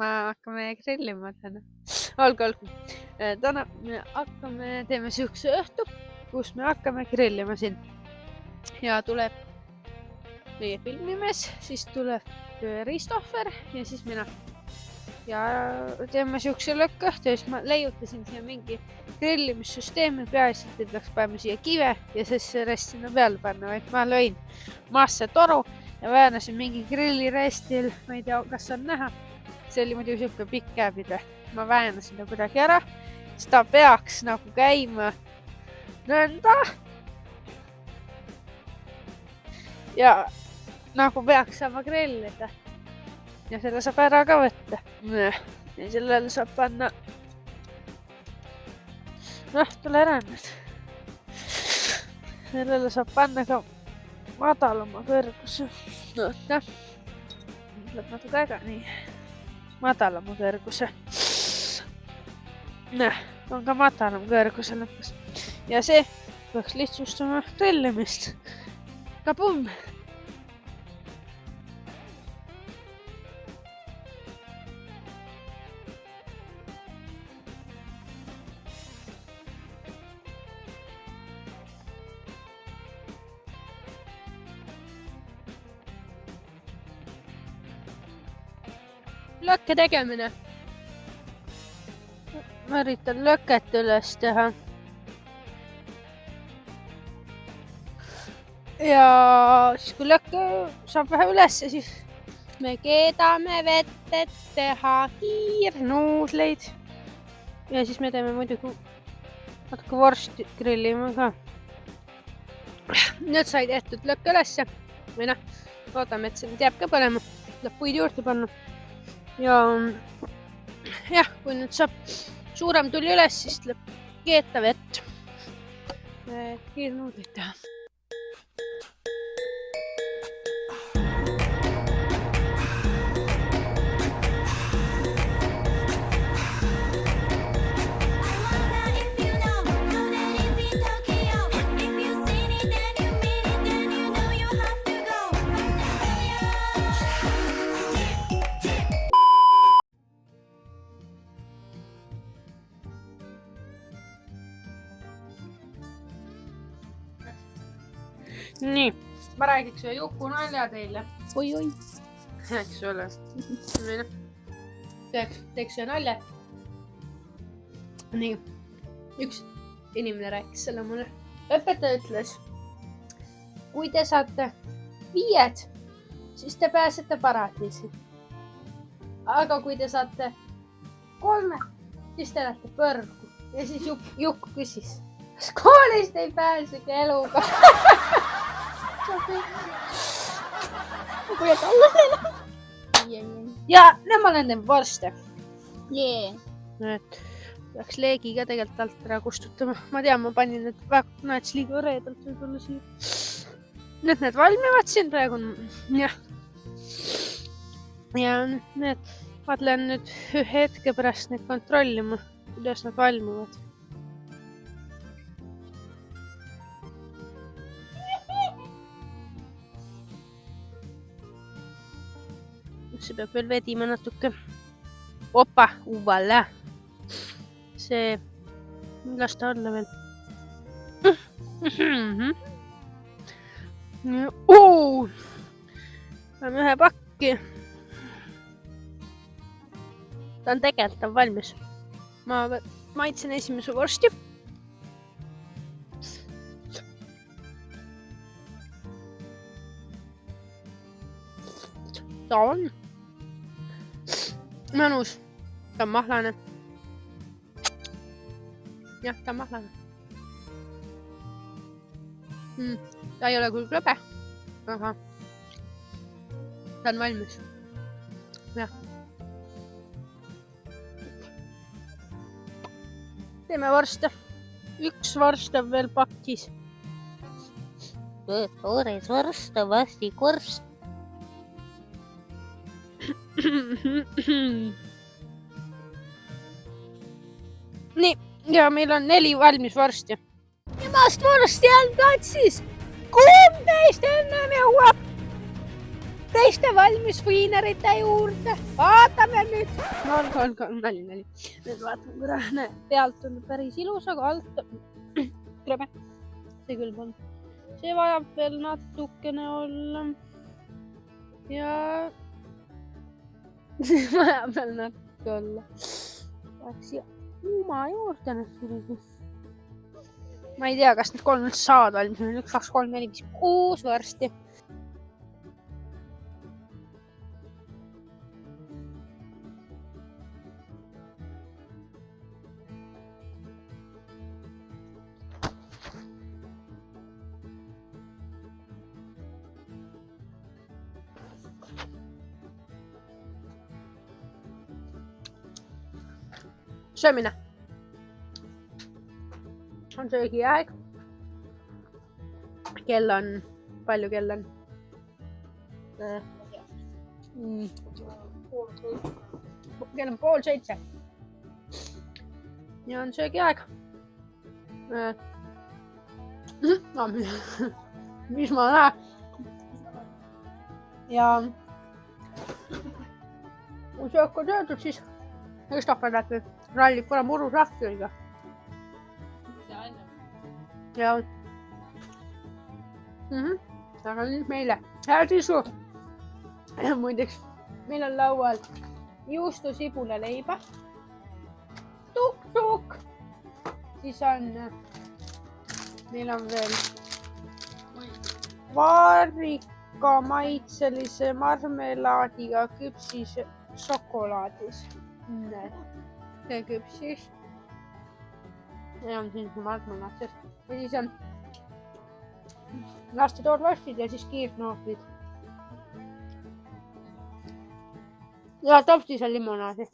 hakkame grillima täna. Olgu. Täna me teeme siukse õhtu, kus me hakkame grillima siin. Ja tuleb meie filmimees, siis tuleb Ristofer ja siis mina. Ja teeme siukse lõkkõhtu ja siis ma leiutasin siia mingi grillimissüsteemi peaasjalt, et peaks panema siia kive ja siis rest sinna peale panna, vaid ma lõin maasse toru ja väänasin mingi grillirесtil, ma ei tea, kas on näha. See oli muidu siuke pikk käepide. Ma väänasin ta kuidagi ära, siis ta peaks nagu käima nõnda. Ja nagu peaks saama grillida. Ja selle saab ära ka võtta. Ja sellele saab panna... tule ära nüüd. Sellele saab panna ka madalama kõrguse. Oota. Tuleb natuke aega, nii. Madalama kõrguse. On ka madalam kõrguse lõpus. Ja see peaks lihtsustama grillimist. Kabum! Lõkke tegemine. Ma üritan lõket üles teha. Ja siis kui lõkke saab vähe üles, siis me keedame vett, et teha hiirnuudleid. Ja siis me teeme muidugi natuke vorsti grillima ka. Nüüd sai tehtud lõkke ülesse. Või loodame, et see nüüd jääb ka põlema. Tuleb puid juurde panna. Ja kui nüüd saab suurem tuli üles, siis tuleb keeta vett. Hiirnuudleid teha. Nii, ma räägiks ühe Juku nalja teile. Oi. Eks ole. Teeks ühe nalja. Nii, üks inimene rääkis selle mulle. Õpetaja ütles, kui te saate 5, siis te pääsete paradiisi. Aga kui te saate 3, siis te lähete põrgu. Ja siis Juk küsis, kas koolist ei pääsegi eluga? Ja nüüd ma olen teeme vorste. Peaks leegi ka tegelikult alt ära kustutama. Ma tean, ma panin need väga näets liiga reedalt võib-olla siia. Nüüd need valmivad siin praegu. Ja need vaatlen nüüd hetke pärast neid kontrollima, kuidas nad valmivad. See peab veel vedima natuke. Opa, uvale. See, las ta olla veel. Läheme ühe pakki. Ta on tegelikult valmis. Ma maitsen esimese vorsti. Ta on mõnus. Ta on mahlane. Jah, ta on mahlane. Ta ei ole küll klõbe, aga ta on valmis. Jah. Teeme vorste. Üks vorst on veel pakis. Toores vorst on vasti korst. Nii, ja meil on 4 valmis vorsti. Emast vorsti on platsis. Kumb neist ennem jõuab? teiste valmis viinerite juurde. Vaatame nüüd. No on, nali. Nüüd vaatame, kuule, näe, pealt on päris ilus, aga alt krõbe. See küll on. See vajab veel natukene olla. Ja see vajab veel natuke olla. Läks siia kuuma juurde nüüd kuidagi. Ma ei tea, kas need 3 üldse saavad valmis. 1, 2, 3, 4, 5, 6 varsti. Söömine. On söögiaeg. Palju kell on? Kell on 6:30. Ja on söögiaeg. Mis ma näen? Ja kui söök on söödud, siis Kristofer läheb rallib korra muru traktoriga. Ja aga nüüd meile head isu. Ja muideks, meil on laual juustu sibulaleiba. Tuk-tuk. Siis on, meil on veel vaarika maitselise marmelaadiga küpsis šokolaadis. See küpsis. Ja on siin marmelaad. Ja siis on lastetoorvastid ja siis kiirnoopid. Ja topsis on limonaadi.